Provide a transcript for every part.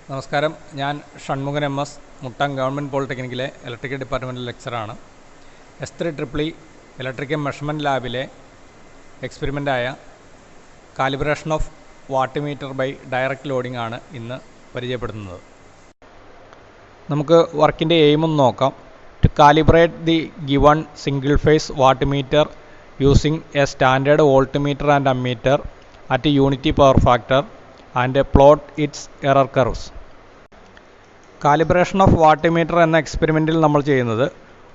നമസ്കാരം. ഞാൻ Shanmukhan M S, Muttom government പോളിടെക്നിക്കിലെ ഇലക്ട്രിക്കൽ ഡിപ്പാർട്ട്മെൻറ്റിൽ ലെക്ചറാണ്. S3 ഇലക്ട്രിക്കൽ മെഷർമെൻറ്റ് ലാബിലെ എക്സ്പെരിമെൻ്റായ calibration of watt meter by direct loading ആണ് ഇന്ന് പരിചയപ്പെടുത്തുന്നത്. നമുക്ക് വർക്കിൻ്റെ എയിമൊന്ന് നോക്കാം. To calibrate the given single phase watt meter using a standard volt meter and ammeter at unity power factor and plot its error curves. Calibration of watt meter എന്ന എക്സ്പെരിമെൻറ്റിൽ നമ്മൾ ചെയ്യുന്നത്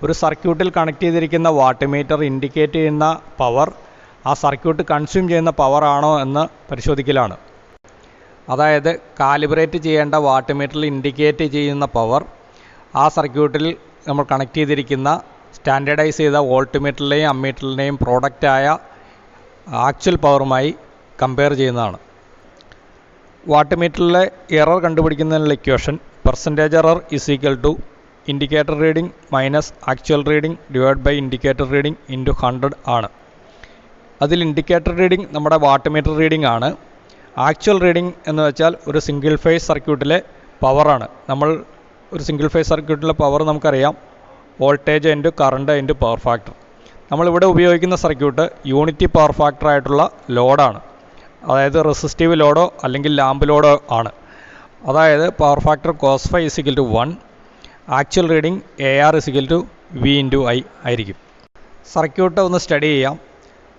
ഒരു സർക്യൂട്ടിൽ കണക്ട് ചെയ്തിരിക്കുന്ന വാട്ട് മീറ്റർ ഇൻഡിക്കേറ്റ് ചെയ്യുന്ന power ആ circuit consume ചെയ്യുന്ന പവർ ആണോ എന്ന് പരിശോധിക്കലാണ്. അതായത് കാലിബ്രേറ്റ് ചെയ്യേണ്ട വാട്ട് മീറ്ററിൽ ഇൻഡിക്കേറ്റ് ചെയ്യുന്ന പവർ ആ സർക്യൂട്ടിൽ നമ്മൾ കണക്ട് ചെയ്തിരിക്കുന്ന സ്റ്റാൻഡേർഡൈസ് ചെയ്ത വോൾട്ട് മീറ്ററിലെയും അമ്മീറ്ററിലെയും പ്രോഡക്റ്റായ ആക്ച്വൽ പവറുമായി കമ്പയർ ചെയ്യുന്നതാണ്. വാട്ട് മീറ്ററിലെ എറർ കണ്ടുപിടിക്കുന്നതിനുള്ള equation percentage error is equal to indicator reading minus actual reading divide by indicator reading into 100 ആണ്. അതിൽ ഇൻഡിക്കേറ്റർ റീഡിംഗ് നമ്മുടെ വാട്ട് മീറ്റർ റീഡിംഗ് ആണ്. ആക്ച്വൽ റീഡിംഗ് എന്ന് വെച്ചാൽ ഒരു സിംഗിൾ ഫേസ് സർക്യൂട്ടിലെ പവറാണ്. നമ്മൾ ഒരു സിംഗിൾ ഫേസ് സർക്യൂട്ടിലെ പവർ നമുക്കറിയാം, voltage into current into power factor. നമ്മളിവിടെ ഉപയോഗിക്കുന്ന സർക്യൂട്ട് യൂണിറ്റി പവർ ഫാക്ടർ ആയിട്ടുള്ള ലോഡാണ്. അതായത് റെസിസ്റ്റീവ് ലോഡോ അല്ലെങ്കിൽ ലാമ്പ് ലോഡോ ആണ്. അതായത് power factor cos φ = 1, actual reading AR = V/I ആയിരിക്കും. സർക്യൂട്ട് ഒന്ന് സ്റ്റഡി ചെയ്യാം.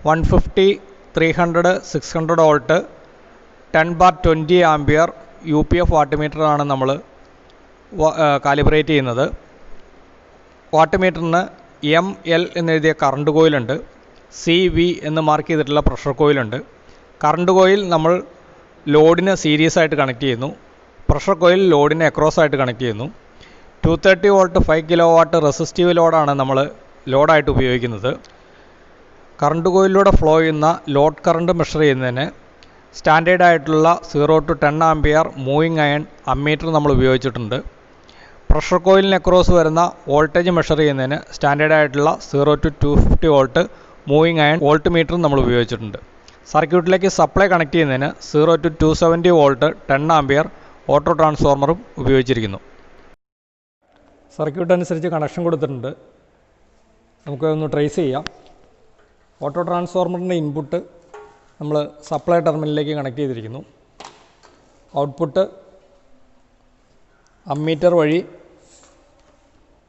150, 300, 600 വോൾട്ട് 10/20 ആംപിയർ UPF വാട്ട് മീറ്ററാണ് നമ്മൾ കാലിബ്രേറ്റ് ചെയ്യുന്നത്. വാട്ട് മീറ്ററിന് ML എന്നെഴുതിയ കറണ്ട് കോയിലുണ്ട്, CV എന്ന് മാർക്ക് ചെയ്തിട്ടുള്ള പ്രഷർ കോയിലുണ്ട്. കറണ്ട് കോയിൽ നമ്മൾ ലോഡിന് സീരീസ് ആയിട്ട് കണക്ട് ചെയ്യുന്നു. പ്രഷർ കോയിൽ ലോഡിന് അക്രോസ് ആയിട്ട് കണക്ട് ചെയ്യുന്നു. 230 വോൾട്ട് 5 കിലോ വാട്ട് റെസിസ്റ്റീവ് ലോഡാണ് നമ്മൾ ലോഡായിട്ട് ഉപയോഗിക്കുന്നത്. കറണ്ട് കോയിലൂടെ ഫ്ലോ ചെയ്യുന്ന ലോഡ് കറണ്ട് മെഷർ ചെയ്യുന്നതിന് സ്റ്റാൻഡേർഡ് ആയിട്ടുള്ള 0 to 10 ampere moving iron ammeter നമ്മൾ ഉപയോഗിച്ചിട്ടുണ്ട്. പ്രഷർ കോയിലിന് അക്രോസ് വരുന്ന വോൾട്ടേജ് മെഷർ ചെയ്യുന്നതിന് സ്റ്റാൻഡേർഡ് ആയിട്ടുള്ള 0 to 250 volt moving iron volt meter നമ്മൾ ഉപയോഗിച്ചിട്ടുണ്ട്. സർക്യൂട്ടിലേക്ക് സപ്ലൈ കണക്ട് ചെയ്യുന്നതിന് 0 to 270 വോൾട്ട് 10 ആംപിയർ ഓട്ടോ ട്രാൻസ്ഫോർമറും ഉപയോഗിച്ചിരിക്കുന്നു. സർക്യൂട്ട് അനുസരിച്ച് കണക്ഷൻ കൊടുത്തിട്ടുണ്ട്. നമുക്കൊന്ന് ട്രേസ് ചെയ്യാം. ഓട്ടോ ട്രാൻസ്ഫോർമറിൻ്റെ ഇൻപുട്ട് നമ്മൾ സപ്ലൈ ടെർമിനലിലേക്ക് കണക്ട് ചെയ്തിരിക്കുന്നു. ഔട്ട്പുട്ട് അമ്മീറ്റർ വഴി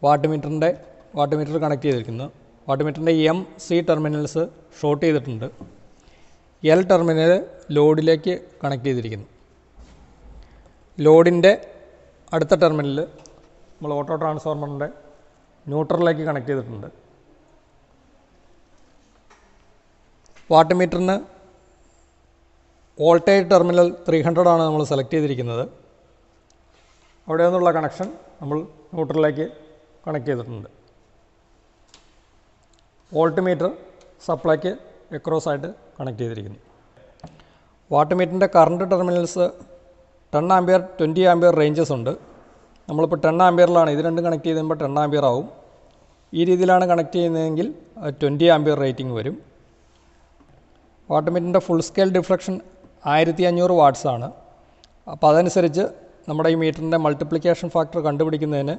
വാട്ട് മീറ്റർ കണക്ട് ചെയ്തിരിക്കുന്നു. വാട്ട് മീറ്ററിൻ്റെ MC ടെർമിനൽസ് ഷോർട്ട് ചെയ്തിട്ടുണ്ട്. L ടെർമിനൽ ലോഡിലേക്ക് കണക്ട് ചെയ്തിരിക്കുന്നു. ലോഡിൻ്റെ അടുത്ത ടെർമിനൽ നമ്മൾ ഓട്ടോ ട്രാൻസ്ഫോർമറിൻ്റെ ന്യൂട്രലിലേക്ക് കണക്ട് ചെയ്തിട്ടുണ്ട്. വാട്ട് മീറ്ററിന് വോൾട്ടേജ് ടെർമിനൽ 300 ആണ് നമ്മൾ സെലക്ട് ചെയ്തിരിക്കുന്നത്. അവിടെ നിന്നുള്ള കണക്ഷൻ നമ്മൾ ന്യൂട്രലിലേക്ക് കണക്ട് ചെയ്തിട്ടുണ്ട്. വോൾട്ട് മീറ്റർ സപ്ലൈക്ക് അക്രോസ് ആയിട്ട് കണക്ട് ചെയ്തിരിക്കുന്നു. വാട്ട് മീറ്ററിൻ്റെ current terminals 10 ampere 20 ampere ranges ഉണ്ട്. നമ്മളിപ്പോൾ 10 ആംപിയറിലാണ് ഇത് രണ്ടും കണക്ട് ചെയ്യുമ്പോൾ 10 ആംപിയർ ആവും. ഈ രീതിയിലാണ് കണക്ട് ചെയ്യുന്നതെങ്കിൽ 20 ആംപിയർ റേറ്റിംഗ് വരും. വാട്ട് മീറ്ററിൻ്റെ ഫുൾ സ്കെയിൽ ഡിഫ്ലക്ഷൻ 1500 വാട്ട്സ് ആണ്. അപ്പോൾ അതനുസരിച്ച് നമ്മുടെ ഈ മീറ്ററിൻ്റെ മൾട്ടിപ്ലിക്കേഷൻ ഫാക്ടർ കണ്ടുപിടിക്കുന്നതിന്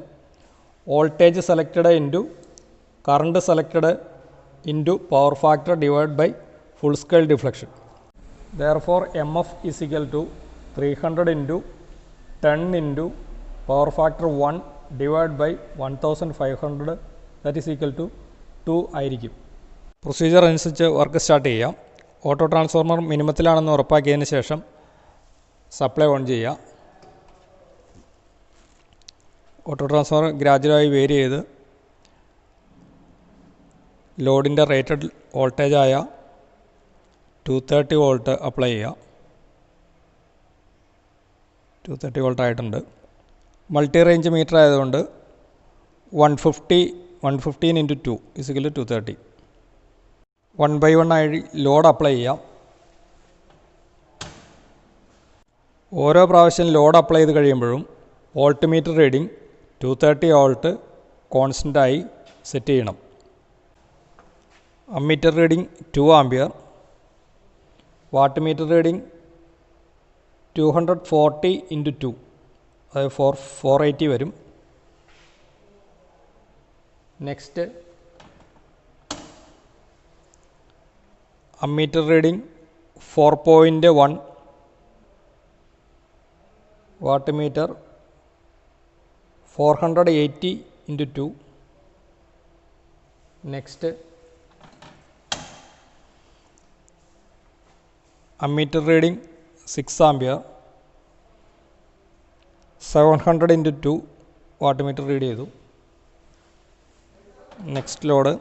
voltage selected into current selected into power factor divide by full scale deflection. Therefore, MF is equal to 300 into 10 into power factor 1 divided by 1500, that is equal to 2 ആയിരിക്കും. Procedure അനുസരിച്ച് work start ചെയ്യാം. Auto transformer മിനിമത്തിലാണെന്ന് ഉറപ്പാക്കിയതിന് ശേഷം supply on ചെയ്യുക. Auto transformer ഗ്രാജുവലായി vary ചെയ്ത് ലോഡിൻ്റെ rated വോൾട്ടേജായ 230 volt apply ചെയ്യുക. 230 volt ആയിട്ടുണ്ട്. Multi range metre ആയതുകൊണ്ട് 115 into 2 = 230. 1 by 1 ആയി ലോഡ് അപ്ലൈ ചെയ്യാം. ഓരോ പ്രാവശ്യം ലോഡ് അപ്ലൈ ചെയ്ത് കഴിയുമ്പോഴും വോൾട്ട് മീറ്റർ റീഡിംഗ് 230 വോൾട്ട് കോൺസ്റ്റൻ്റായി സെറ്റ് ചെയ്യണം. Ammeter reading 2 ampere. Watt meter reading 240 into 2 അതായത് 480 വരും. Next ammeter reading 4.1 watt meter 480 × 2. Next ammeter reading 6 ampere 700 × 2 watt meter read ചെയ്തു. Next load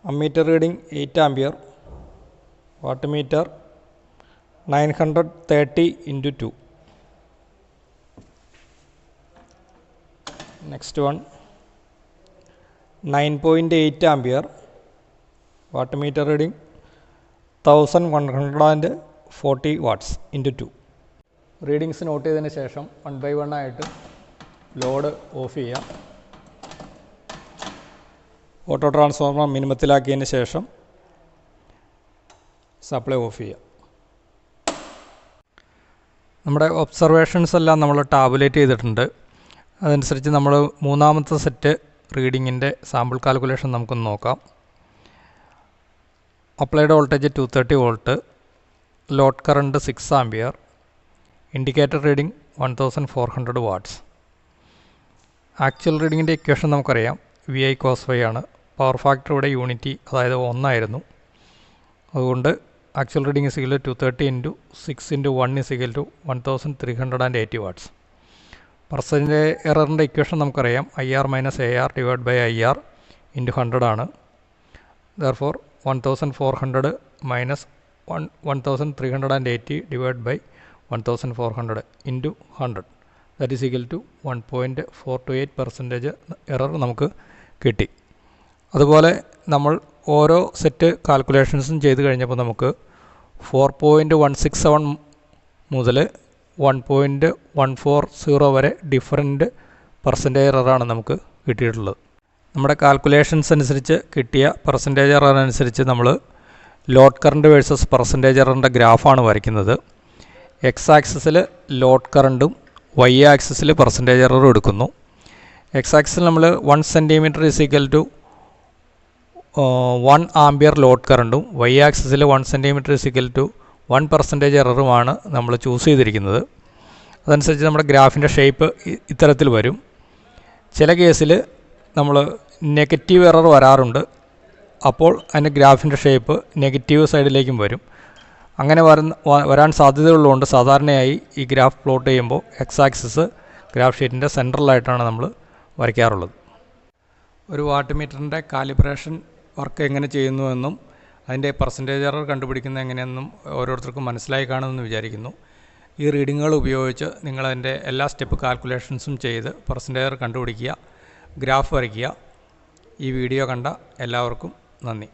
ammeter reading 8 ampere watt meter 930 × 2. Next one 9.8 ampere watt meter reading 1140 watts × 2. Readings not ചെയ്തതിന് ശേഷം 1 by 1 ആയിട്ട് load of ചെയ്യാം. Auto transformer മിനിമത്തിലാക്കിയതിന് ശേഷം supply of ചെയ്യാം. നമ്മുടെ observations എല്ലാം നമ്മൾ ടാബുലേറ്റ് ചെയ്തിട്ടുണ്ട്. അതനുസരിച്ച് നമ്മൾ മൂന്നാമത്തെ സെറ്റ് റീഡിങ്ങിൻ്റെ സാമ്പിൾ കാൽക്കുലേഷൻ നമുക്കൊന്ന് നോക്കാം. Applied voltage 230 volt, load current 6 ampere, indicator reading 1400 watts. Actual റീഡിങ്ങിൻ്റെ ഇക്വേഷൻ നമുക്കറിയാം, VI cos φ ആണ്. പവർ ഫാക്ടർ ഇവിടെ യൂണിറ്റി, അതായത് 1 ആയിരുന്നു. അതുകൊണ്ട് ആക്ച്വൽ റീഡിംഗ് = 230 × 6 × 1 = 1380 വാട്ട്സ്. പെർസെൻറ്റേജ് എററിൻ്റെ ഇക്വേഷൻ നമുക്കറിയാം, IR - AR / IR × 100 ആണ്. Therefore 1400 - 1380 / 1400 × 100 that is equal to 1.428% error നമുക്ക് കിട്ടി. അതുപോലെ നമ്മൾ ഓരോ സെറ്റ് കാൽക്കുലേഷൻസും ചെയ്ത് കഴിഞ്ഞപ്പോൾ നമുക്ക് 4.167 മുതൽ 1.140 വരെ ഡിഫറൻറ്റ് പെർസെൻറ്റേജ് എററാണ് നമുക്ക് കിട്ടിയിട്ടുള്ളത്. നമ്മുടെ കാൽക്കുലേഷൻസ് അനുസരിച്ച് കിട്ടിയ പെർസെൻറ്റേജ് എറർ അനുസരിച്ച് നമ്മൾ ലോഡ് കറണ്ട് വേഴ്സസ് പെർസെൻറ്റേജ് എററിൻ്റെ ഗ്രാഫാണ് വരയ്ക്കുന്നത്. എക്സ് ആക്സിസിൽ ലോഡ് കറണ്ടും വൈ ആക്സിസിൽ പെർസെൻറ്റേജ് എററും എടുക്കുന്നു. എക്സ് ആക്സിൽ നമ്മൾ 1 സെൻറ്റിമീറ്റർ = 1 ആംപിയർ ലോഡ് കറണ്ടും വൈ ആക്സിസിൽ 1 സെൻറ്റിമീറ്റർ = 1% എററുമാണ് നമ്മൾ ചൂസ് ചെയ്തിരിക്കുന്നത്. അതനുസരിച്ച് നമ്മുടെ ഗ്രാഫിൻ്റെ ഷേപ്പ് ഇത്തരത്തിൽ വരും. ചില കേസിൽ നമ്മൾ നെഗറ്റീവ് എറർ വരാറുണ്ട്. അപ്പോൾ അതിൻ്റെ ഗ്രാഫിൻ്റെ ഷേപ്പ് നെഗറ്റീവ് സൈഡിലേക്കും വരും. അങ്ങനെ വരാൻ സാധ്യതയുള്ളതുകൊണ്ട് സാധാരണയായി ഈ ഗ്രാഫ് പ്ലോട്ട് ചെയ്യുമ്പോൾ എക്സ് ആക്സിസ് ഗ്രാഫ് ഷീറ്റിൻ്റെ സെൻട്രലായിട്ടാണ് നമ്മൾ വരയ്ക്കാറുള്ളത്. ഒരു വാട്ട് മീറ്ററിൻ്റെ കാലിബ്രേഷൻ വർക്ക് എങ്ങനെ ചെയ്യുന്നുവെന്നും അതിൻ്റെ പെർസെൻറ്റേജ് എറർ കണ്ടുപിടിക്കുന്നത് എങ്ങനെയെന്നും ഓരോരുത്തർക്കും മനസ്സിലായി കാണുമെന്ന് വിചാരിക്കുന്നു. ഈ റീഡിങ്ങുകൾ ഉപയോഗിച്ച് നിങ്ങളതിൻ്റെ എല്ലാ സ്റ്റെപ്പ് കാൽക്കുലേഷൻസും ചെയ്ത് പെർസെൻറ്റേജ് എറർ കണ്ടുപിടിക്കുക, ഗ്രാഫ് വരയ്ക്കുക. ഈ വീഡിയോ കണ്ട എല്ലാവർക്കും നന്ദി.